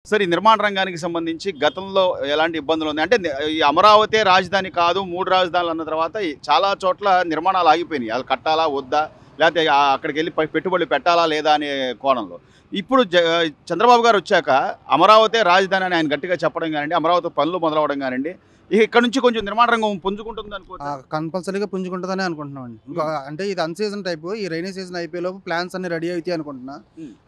Sir ఈ నిర్మాణ రంగానికి సంబంధించి గతంలో ఎలాంటి ఇబ్బందులు ఉన్నాయి అంటే ఈ అమరావతి రాజధాని కాదు 3 రాజధానులు అన్న తర్వాత చాలా చోట్ల నిర్మాణాలు ఆగిపోయినాయి. అది కట్టాలా వద్దా లేకపోతే అక్కడికి వెళ్ళి పెట్టుబడులు పెట్టాలా లేదా అనే కోణంలో ఇప్పుడు చంద్రబాబు గారు వచ్చాక అమరావతి రాజధాని అని ఆయన గట్టిగా చెప్పడం కానివ్వండి, అమరావతి పనులు మొదలవడం కానివ్వండి, ఇక్కడ నుంచి కొంచెం నిర్మాణ రంగం పుంజుకుంటుంది అనుకోవచ్చు. కంపల్సరీగా పుంజుకుంటుందని అనుకుంటున్నామండి. ఇంకా అంటే ఇది అన్ సీజన్ టైప్, ఈ రైనీ సీజన్ అయిపోయేలోపు ప్లాన్స్ అన్ని రెడీ అవుతాయి అనుకుంటున్నా.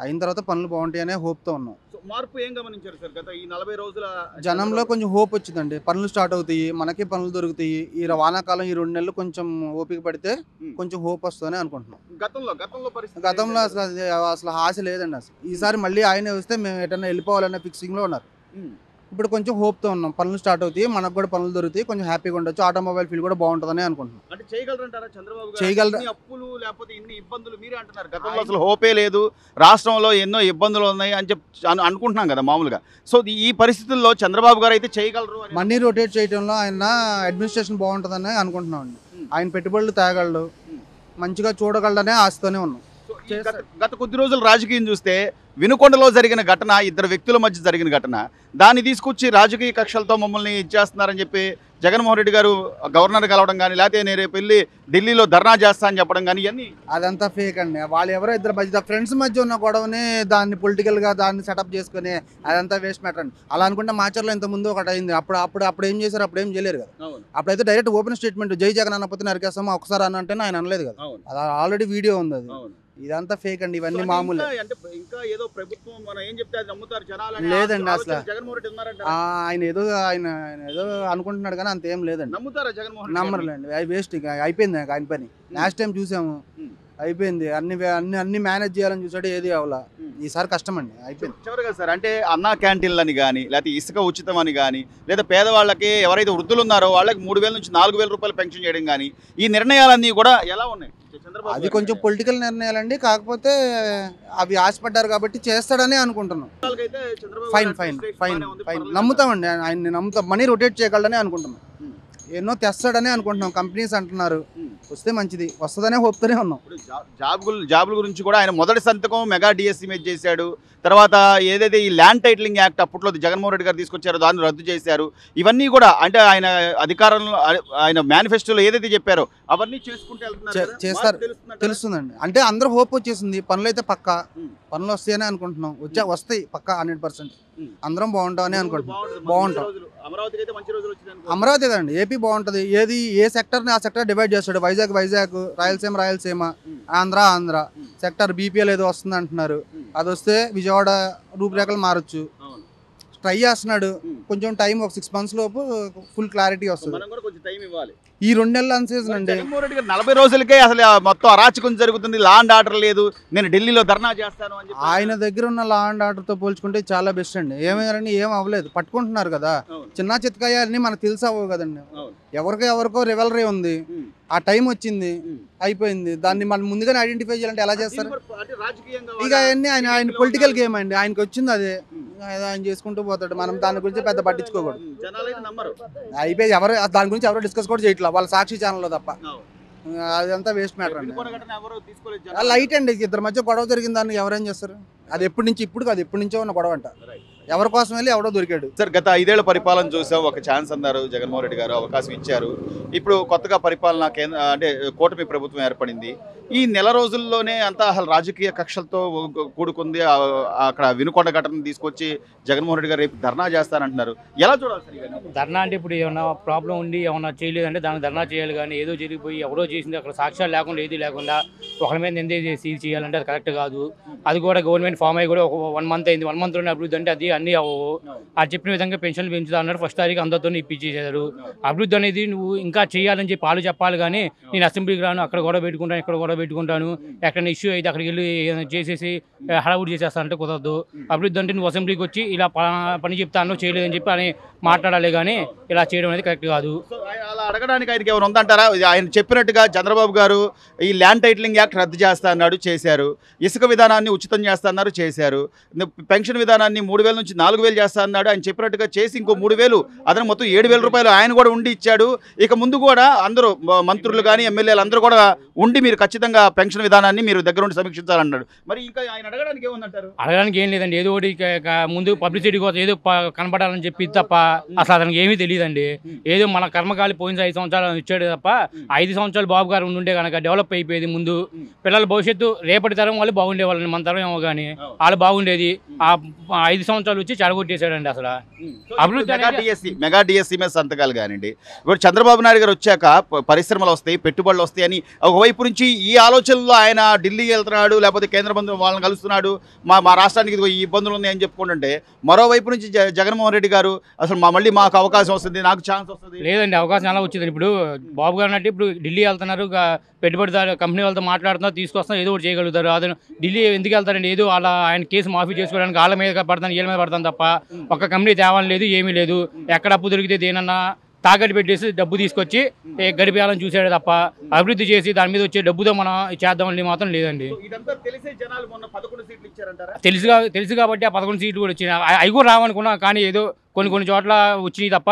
అయిన తర్వాత పనులు బాగుంటాయి అనే హోప్తో ఉన్నాం. మార్పు ఏం గమనించారు సార్ గత ఈ 40 రోజుల జనంలో కొంచెం హోప్ వచ్చిందండి. పనులు స్టార్ట్ అవుతాయి, మనకి పనులు దొరుకుతాయి. ఈ వానాకాలం ఈ 2 నెలలు కొంచెం ఓపిక పడితే కొంచెం హోప్ వస్తుందని అనుకుంటున్నాం. గతంలో అసలు ఆశ లేదండి. అసలు ఈసారి మళ్ళీ ఆయనే వస్తే మేము ఎటన్నా వెళ్ళిపోవాలనే ఫిక్సింగ్లో ఉన్నారు. ఇప్పుడు కొంచెం హోప్తో ఉన్నాం. పనులు స్టార్ట్ అవుతాయి, మనకు కూడా పనులు దొరుకుతాయి, కొంచెం హ్యాపీగా ఉండొచ్చు. ఆటోమొబైల్ ఫీల్డ్ కూడా బాగుంటుందని అనుకుంటున్నాం. అంటే చేయగలరంటారా చంద్రబాబు గారు? చేయగలరు. అప్పులు లేకపోతే ఇన్ని ఇబ్బందులు మీరే అంటున్నారు. గతంలో అసలు హోపే లేదు, రాష్ట్రంలో ఎన్నో ఇబ్బందులు ఉన్నాయి అని చెప్పి అనుకుంటున్నాం కదా మామూలుగా. సో ఈ పరిస్థితుల్లో చంద్రబాబు గారు అయితే చేయగలరు. మనీ రొటేట్ చేయడంలో ఆయన అడ్మినిస్ట్రేషన్ బాగుంటుందని అనుకుంటున్నాం అండి. ఆయన పెట్టుబడులు తేగలడు, మంచిగా చూడగలడనే ఆశతోనే ఉన్నాం. గత కొద్ది రోజులు రాజకీయం చూస్తే వినుకొండలో జరిగిన ఘటన, 2 వ్యక్తుల మధ్య జరిగిన ఘటన, దాన్ని తీసుకొచ్చి రాజకీయ కక్షలతో మమ్మల్ని ఇచ్చేస్తున్నారని చెప్పి జగన్మోహన్ రెడ్డి గారు గవర్నర్ కలవడం కానీ, లేకపోతే నేను రేపు వెళ్ళి ఢిల్లీలో ధర్నా చేస్తా అని చెప్పడం కానీ, ఇవన్నీ అదంతా ఫేక్ అండి. వాళ్ళు ఎవరో ఇద్దరు మధ్య ఫ్రెండ్స్ మధ్య ఉన్న గొడవని దాన్ని పొలిటికల్గా దాన్ని సెటప్ చేసుకుని అదంతా వేస్ట్ మ్యాటర్ అండి. అలా అనుకుంటే మాచర్లో ఇంత ముందు ఒకటి అయింది. అప్పుడు ఏం చేశారు? అప్పుడు ఏం చేయలేరు కదా. అప్పుడైతే డైరెక్ట్ ఓపెన్ స్టేట్మెంట్, జై జగన్ అనకపోతే నరికేస్తామా ఒకసారి అని అంటే ఆయన అనలేదు కదా. అది ఆల్రెడీ వీడియో ఉంది. అది ఇదంతా ఫేక్ అండి. ఇవన్నీ మామూలు. లేదండి అసలు ఆయన ఏదో అనుకుంటున్నాడు కానీ అంత ఏం లేదండి. నమ్మరులేండి. అవి వేస్ట్. అయిపోయింది ఆయన పని. లాస్ట్ టైం చూసాము, అయిపోయింది. అన్ని మేనేజ్ చేయాలని చూసాడు, ఏది అవలా. ఈసారి కష్టం అండి. అయిపోయింది. చివరిగా సార్ అంటే అన్నా క్యాంటీన్లని కానీ, లేకపోతే ఇసుక ఉచితం అని కానీ, లేదా పేదవాళ్ళకి ఎవరైతే వృద్ధులు ఉన్నారో వాళ్ళకి 3,000 నుంచి 4,000 రూపాయలు పెన్షన్ చేయడం కానీ, ఈ నిర్ణయాలన్నీ కూడా ఎలా ఉన్నాయి? అది కొంచెం పొలిటికల్ నిర్ణయాలండి. కాకపోతే అవి ఆశపడ్డారు కాబట్టి చేస్తాడని అనుకుంటున్నాం. ఫైన్ ఫైన్ ఫైన్ ఫైన్ నమ్ముతామండి. ఆయన్ని నమ్ముతాం. మనీ రొటేట్ చేయగలడని అనుకుంటున్నాం. ఎన్నో తెస్తాడని అనుకుంటున్నాం. కంపెనీస్ అంటున్నారు, వస్తే మంచిది, వస్తుందనే హోప్తోనే ఉన్నాం. జాబుల గురించి కూడా ఆయన మొదటి సంతకం మెగా డిఎస్సీ మీద చేశాడు. తర్వాత ఏదైతే ఈ ల్యాండ్ టైటిలింగ్ యాక్ట్ అప్పట్లో జగన్మోహన్ రెడ్డి గారు తీసుకొచ్చారో దాన్ని రద్దు చేశారు. ఇవన్నీ కూడా అంటే ఆయన అధికారంలో ఆయన మేనిఫెస్టోలో ఏదైతే చెప్పారో అవన్నీ చేసుకుంటూ చేస్తారు. తెలుస్తుందండి. అంటే అందరూ హోప్ వచ్చేసింది. పనులు అయితే పక్కా పనులు వస్తాయని అనుకుంటున్నాం. వస్తాయి పక్కా 100%. అందరం బాగుంటామని అనుకుంటున్నాం. బాగుంటాం. అమరావతి కదండి, ఏపీ బాగుంటుంది. ఏ సెక్టర్ని ఆ సెక్టర్ డివైడ్ చేస్తాడు. వైజాగ్ రాయలసీమ, ఆంధ్ర సెక్టర్. బీపీఎల్ ఏదో వస్తుంది అంటున్నారు. అది వస్తే విజయవాడ రూపురేఖలు మారచ్చు. ట్రై చేస్తున్నాడు. కొంచెం టైం, ఒక 6 months లోపు ఫుల్ క్లారిటీ వస్తుంది. ఈ 2 నెలలు అన్ సీజన్ అండి. 40 రోజులకే అసలు మొత్తం అరాచకం జరుగుతుంది. లా అండ్ ఆర్డర్ లేదు, నేను ఢిల్లీలో ధర్నా చేస్తాను అని చెప్పి ఆయన దగ్గర ఉన్న లా అండ్ ఆర్డర్ తో పోల్చుకుంటే చాలా బెస్ట్ అండి. ఏమయ్యారని ఏం అవ్వలేదు. పట్టుకుంటున్నారు కదా. చిన్న చిత్కాయాలని మనకు తెలిసి అవ్వవు కదండి. ఎవరికో రివెలరీ ఉంది. ఆ టైం వచ్చింది, అయిపోయింది. దాన్ని మనం ముందుగానే ఐడెంటిఫై చేయాలంటే ఎలా చేస్తారు? ఇక అవన్నీ ఆయన పొలిటికల్ గేమ్ అండి. ఆయనకి వచ్చింది అదే, ఆయన చేసుకుంటూ పోతాడు. మనం దాని గురించి పెద్ద పట్టించుకోకూడదు. అయిపోయి దాని గురించి ఎవరో డిస్కస్ కూడా చేయట్లేదు, వాళ్ళ సాక్షి ఛానల్లో తప్ప. అదంతా వేస్ట్ మ్యాటర్ అండి. లైట్ అండి. ఇద్దరి మధ్య గొడవ జరిగిన దాన్ని ఎవరేం చేస్తారు? అది ఎప్పటి నుంచి ఇప్పుడు కాదు, ఎప్పటి నుంచో ఉన్న గొడవ అంట. ఎవరి కోసం వెళ్ళి ఎవడో దొరికాడు. సార్ గత 5 ఏళ్ల పరిపాలన చూసాం. ఒక ఛాన్స్ అన్నారు, జగన్మోహన్ రెడ్డి గారు అవకాశం ఇచ్చారు. ఇప్పుడు కొత్తగా పరిపాలన అంటే కూటమి ప్రభుత్వం ఏర్పడింది. ఈ నెల రోజుల్లోనే అంతా అసలు రాజకీయ కక్షలతో కూడుకుంది. అక్కడ వినుకొండ ఘటన తీసుకొచ్చి జగన్మోహన్ రెడ్డి గారు రేపు ధర్నా చేస్తానంటున్నారు. ఎలా చూడాలి సార్? ధర్నా అంటే ఇప్పుడు ఏమన్నా ప్రాబ్లం ఉండి ఏమన్నా చేయలేదంటే దానికి ధర్నా చేయాలి. కానీ ఏదో జరిగిపోయి ఎవరో చేసింది అక్కడ సాక్ష్యాలు లేకుండా ఏది లేకుండా ఒకరి మీద నింద చేసి చేయాలంటే అది కరెక్ట్ కాదు. అది కూడా గవర్నమెంట్ ఫామ్ అయ్యి కూడా ఒక 1 month అయింది. 1 monthలోనే అభివృద్ధి అంటే అది అన్నీ అవ్వవు. అది చెప్పిన విధంగా పెన్షన్లు పెంచుతా అన్నారు. 1st తారీఖు అందరితో ఇప్పించేశారు. అభివృద్ధి అనేది నువ్వు ఇంకా చేయాలని చెప్పి వాళ్ళు చెప్పాలి. కానీ నేను అసెంబ్లీకి రాను, అక్కడ గొడవ పెట్టుకుంటాను, ఇక్కడ గొడవ పెట్టుకుంటాను, ఎక్కడైనా ఇష్యూ అయితే అక్కడికి వెళ్ళి చేసేసి హడావుడి చేసేస్తానంటే కుదరదు. అభివృద్ధి అంటే నువ్వు అసెంబ్లీకి వచ్చి ఇలా పని చెప్తాను చేయలేదని చెప్పి అని మాట్లాడాలి. కానీ ఇలా చేయడం అనేది కరెక్ట్ కాదు. అడగడానికి ఆయనకి ఏమైనా ఉందంటారా? ఆయన చెప్పినట్టుగా చంద్రబాబు గారు ఈ ల్యాండ్ టైటిలింగ్ యాక్ట్ రద్దు చేస్తా అన్నాడు, చేశారు. ఇసుక విధానాన్ని ఉచితం చేస్తా అన్నారు, చేశారు. పెన్షన్ విధానాన్ని 3,000 నుంచి 4,000 చేస్తా అన్నాడు. ఆయన చెప్పినట్టుగా చేసి ఇంకో 3,000 అతను మొత్తం 7,000 రూపాయలు ఆయన కూడా ఉండి ఇచ్చాడు. ఇక ముందు కూడా అందరూ మంత్రులు కానీ ఎమ్మెల్యేలు అందరూ కూడా ఉండి మీరు ఖచ్చితంగా పెన్షన్ విధానాన్ని మీరు దగ్గర ఉండి సమీక్షించాలన్నాడు. మరి ఇంకా ఆయన అడగడానికి ఏముందంటారు? అడగడానికి ఏం లేదండి, ఏదో ఒకటి ముందు పబ్లిసిటీ కోసం ఏదో కనపడాలని చెప్పి తప్ప అసలు అతనికి ఏమీ తెలియదండి. ఏదో మన కర్మకాలి పోయిన 5 సంవత్సరాలు ఇచ్చాడు తప్ప 5 సంవత్సరాలు బాబు గారు ఉండే కనుక డెవలప్ అయిపోయేది. ముందు పిల్లల భవిష్యత్తు రేపటి తరం వాళ్ళు బాగుండే వాళ్ళని, మన తరం ఏమో కానీ వాళ్ళు బాగుండేది. ఆ 5 సంవత్సరాలు వచ్చి చెడగొట్టేశాడండి. అసలు అభివృద్ధి మెగా డిఎస్సీ మీద సంతకాలు కానివ్వండి, ఇప్పుడు చంద్రబాబు నాయుడు గారు వచ్చాక పరిశ్రమలు వస్తాయి, పెట్టుబడులు వస్తాయి అని ఒకవైపు నుంచి ఈ ఆలోచనలో ఆయన ఢిల్లీ వెళ్తున్నాడు, లేకపోతే కేంద్ర మంత్రి వాళ్ళని కలుస్తున్నాడు, మా రాష్ట్రానికి ఇదిగో ఈ ఇబ్బందులు ఉన్నాయని చెప్పుకుంటుంటే, మరోవైపు నుంచి జగన్మోహన్ రెడ్డి గారు అసలు మళ్ళీ మాకు అవకాశం వస్తుంది, నాకు ఛాన్స్ వస్తుంది. లేదండి, అవకాశం ఎలా వచ్చింది? ఇప్పుడు బాబు గారు అంటే ఇప్పుడు ఢిల్లీ వెళ్తున్నారు, పెట్టుబడిదారు కంపెనీ వాళ్ళతో మాట్లాడుతున్నారు, తీసుకొస్తున్నారు, ఏదో ఒకటి చేయగలుగుతారు. అదే ఢిల్లీ ఎందుకు వెళ్తారండి? ఏదో అలా ఆయన కేసు మాఫీ చేసుకోవడానికి వాళ్ళ మీద పడతాను, వీళ్ళ మీద పడతాను తప్ప ఒక్క కంపెనీ తేవాలని లేదు, ఏమీ లేదు. ఎక్కడ అప్పు దొరికితే దేనన్నా తాకట్టు పెట్టేసి డబ్బు తీసుకొచ్చి గడిపేయాలని చూసాడు తప్ప అభివృద్ధి చేసి దాని మీద వచ్చే డబ్బుతో మనం చేద్దామని మాత్రం లేదండి. తెలుసు కాబట్టి ఆ 11 సీట్లు కూడా వచ్చినాయి. అవి కూడా రావనుకున్నా, కానీ ఏదో కొన్ని చోట్ల వచ్చినాయి తప్ప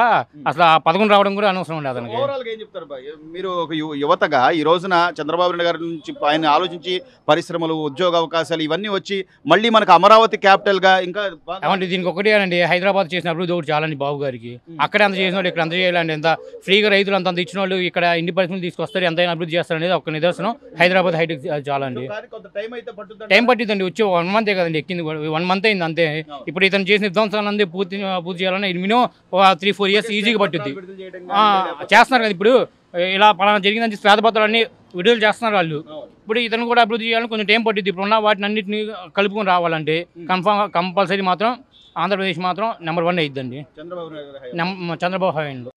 అసలు ఆ 11 రావడం కూడా అనవసరం ఉండదు అతనికి. ఓవరాల్గా ఏం చెప్తారు బాయ్? మీరు ఒక యువతగా ఈ రోజున చంద్రబాబు నాయుడు గారి నుంచి ఆయన ఆలోచించి పరిశ్రమలు, ఉద్యోగ అవకాశాలు ఇవన్నీ వచ్చి మళ్ళీ మనకు అమరావతి క్యాపిటల్ గా ఇంకా ఏమంటే దీనికి ఒకటే అండి, హైదరాబాద్ చేసిన అభివృద్ధి ఒకటి చాలండి బాబు గారికి. అక్కడే అంత చేసిన వాళ్ళు ఇక్కడ అంత చేయాలండి. ఎంత ఫ్రీగా రైతులు అంత ఇచ్చిన వాళ్ళు ఇక్కడ ఇన్ని పరిశ్రమలు తీసుకొస్తారు, ఎంతైనా అభివృద్ధి చేస్తారు అనేది ఒక నిదర్శనం. హైదరాబాద్ హైటెక్ చాలండి. టైం పట్టిందండి, వచ్చి 1 మంతే కదండి ఎక్కింది, 1 మంత్ అయింది అంతే. ఇప్పుడు ఇతను చేసిన విధ్వంసాలన్నీ పూర్తి చేయాలన్నా మినిమం 3-4 ఇయర్స్ ఈజీగా పట్టుద్ది. చేస్తున్నారు కదా ఇప్పుడు, ఇలా పలానా జరిగిందని శ్వేతపత్రాలన్నీ విడుదల చేస్తున్నారు వాళ్ళు. ఇప్పుడు ఇతను కూడా అభివృద్ధి చేయాలని కొంచెం టైం పట్టింది. ఇప్పుడు ఉన్న వాటిని అన్నింటినీ కలుపుకొని రావాలంటే కంపల్సరీ మాత్రం ఆంధ్రప్రదేశ్ మాత్రం నెంబర్ 1 అయిద్దండి చంద్రబాబు హయాంలో.